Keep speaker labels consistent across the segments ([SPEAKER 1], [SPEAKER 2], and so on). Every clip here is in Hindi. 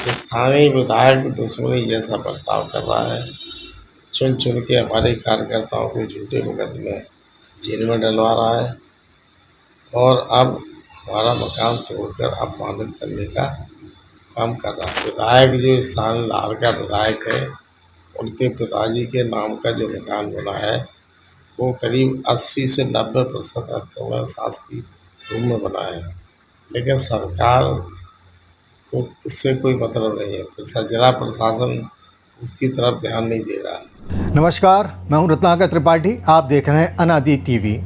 [SPEAKER 1] स्थानीय विधायक दुश्मनी जैसा बर्ताव कर रहा है। चुन चुन के हमारे कार्यकर्ताओं को झूठे मुकदमे जेल में डलवा रहा है और अब हमारा मकान तोड़कर अपमानित करने का काम कर रहा है। विधायक जो स्थानीय लाहौर का विधायक है, उनके पिताजी के नाम का जो मकान बना है वो करीब 80 से 90% अर्थों में शासकीय भूमि में बना है, लेकिन सरकार को इससे कोई मतलब नहीं है। फिर जिला प्रशासन उसकी तरफ ध्यान नहीं दे रहा।
[SPEAKER 2] नमस्कार, मैं हूं रत्नाकर त्रिपाठी। आप देख रहे हैं अनादि टीवी।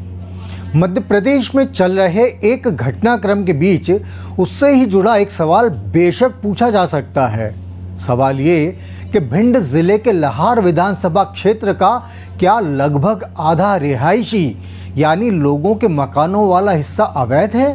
[SPEAKER 2] मध्य प्रदेश में चल रहे एक घटनाक्रम के बीच उससे ही जुड़ा एक सवाल बेशक पूछा जा सकता है। सवाल ये कि भिंड जिले के लाहौर विधानसभा क्षेत्र का क्या लगभग आधा रिहायशी यानी लोगों के मकानों वाला हिस्सा अवैध है?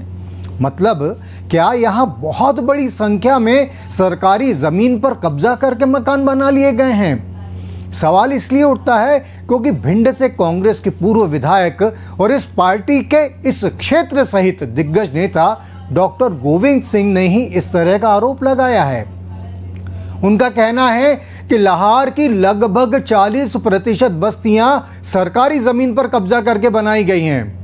[SPEAKER 2] मतलब क्या यहाँ बहुत बड़ी संख्या में सरकारी जमीन पर कब्जा करके मकान बना लिए गए हैं? सवाल इसलिए उठता है क्योंकि भिंड से कांग्रेस के पूर्व विधायक और इस पार्टी के इस क्षेत्र सहित दिग्गज नेता डॉक्टर गोविंद सिंह ने ही इस तरह का आरोप लगाया है। उनका कहना है कि लाहौर की लगभग 40% बस्तियां सरकारी जमीन पर कब्जा करके बनाई गई हैं।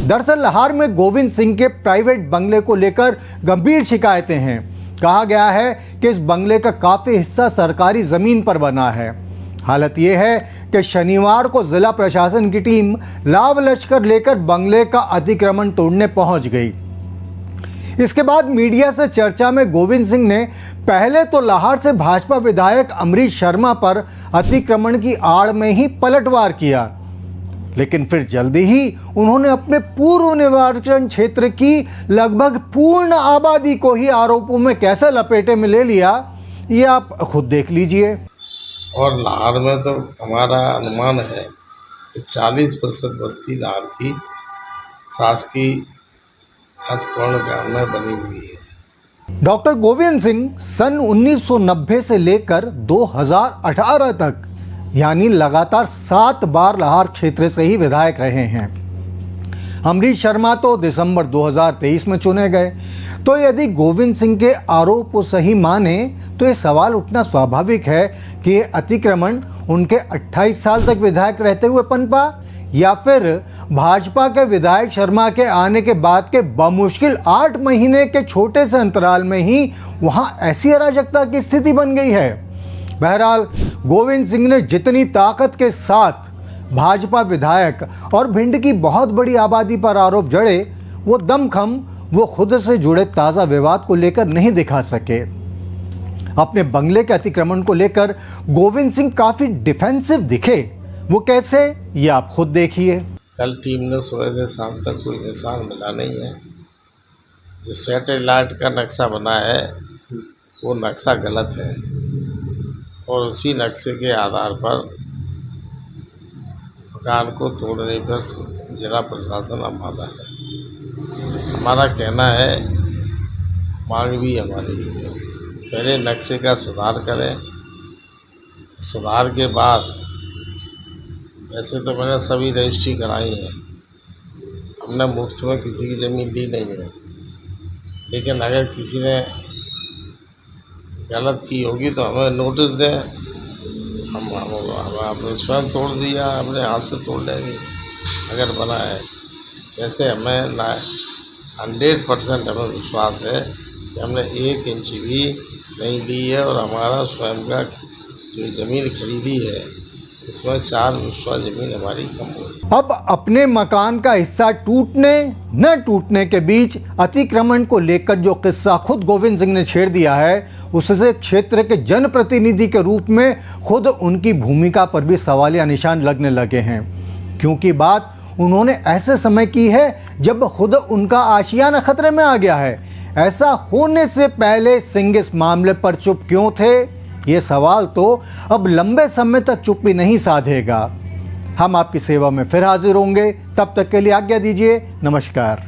[SPEAKER 2] दरअसल लाहौर में गोविंद सिंह के प्राइवेट बंगले को लेकर गंभीर शिकायतें हैं। कहा गया है कि इस बंगले का काफी हिस्सा सरकारी जमीन पर बना है। हालत यह है कि शनिवार को जिला प्रशासन की टीम लाव लश्कर लेकर बंगले का अतिक्रमण तोड़ने पहुंच गई। इसके बाद मीडिया से चर्चा में गोविंद सिंह ने पहले तो लाहौर से भाजपा विधायक अमरीश शर्मा पर अतिक्रमण की आड़ में ही पलटवार किया, लेकिन फिर जल्दी ही उन्होंने अपने पूर्व निर्वाचन क्षेत्र की लगभग पूर्ण आबादी को ही आरोपों में कैसे लपेटे में ले लिया, ये आप खुद देख लीजिए।
[SPEAKER 1] और लाहौर में तो हमारा अनुमान है कि 40% बस्ती लाहौर की शासकीय अतिक्रमण गांव में बनी हुई है।
[SPEAKER 2] डॉक्टर गोविंद सिंह सन 1990 से लेकर 2018 तक यानी लगातार 7 बार लाहौर क्षेत्र से ही विधायक रहे हैं। अमरीश शर्मा तो दिसंबर 2023 में चुने गए। तो यदि गोविंद सिंह के आरोप को सही माने तो ये सवाल उठना स्वाभाविक है कि ये अतिक्रमण उनके 28 साल तक विधायक रहते हुए पनपा या फिर भाजपा के विधायक शर्मा के आने के बाद के बमुश्किल 8 महीने के छोटे से अंतराल में ही वहां ऐसी अराजकता की स्थिति बन गई है। बहरहाल गोविंद सिंह ने जितनी ताकत के साथ भाजपा विधायक और भिंड की बहुत बड़ी आबादी पर आरोप जड़े, वो दमखम वो खुद से जुड़े ताज़ा विवाद को लेकर नहीं दिखा सके। अपने बंगले के अतिक्रमण को लेकर गोविंद सिंह काफी डिफेंसिव दिखे। वो कैसे, ये आप खुद देखिए।
[SPEAKER 1] कल टीम ने सुबह से शाम तक कोई निशान मिला नहीं है। जो सैटेलाइट का नक्शा बना है वो नक्शा गलत है और उसी नक्शे के आधार पर मकान को तोड़ने पर जिला प्रशासन आमादा है। हमारा कहना है, मांग भी हमारी है, पहले नक्शे का सुधार करें। सुधार के बाद वैसे तो मैंने सभी रजिस्ट्री कराई है, हमने मुफ्त में किसी की ज़मीन ली नहीं है, लेकिन अगर किसी ने गलत की होगी तो हमें नोटिस दें। हम आपने स्वयं तोड़ दिया, अपने हाथ से तोड़ लेंगे अगर बना है। वैसे हमें 100% हमें विश्वास है कि हमने 1 इंच भी नहीं ली है और हमारा स्वयं का जो ज़मीन खरीदी है इसमें 4 विश्वा ज़मीन हमारी कम हो।
[SPEAKER 2] अब अपने मकान का हिस्सा टूटने न टूटने के बीच अतिक्रमण को लेकर जो किस्सा खुद गोविंद सिंह ने छेड़ दिया है, उससे क्षेत्र के जनप्रतिनिधि के रूप में खुद उनकी भूमिका पर भी सवालिया निशान लगने लगे हैं, क्योंकि बात उन्होंने ऐसे समय की है जब खुद उनका आशियाना खतरे में आ गया है। ऐसा होने से पहले सिंह इस मामले पर चुप क्यों थे, ये सवाल तो अब लंबे समय तक चुप्पी नहीं साधेगा। हम आपकी सेवा में फिर हाजिर होंगे, तब तक के लिए आज्ञा दीजिए। नमस्कार।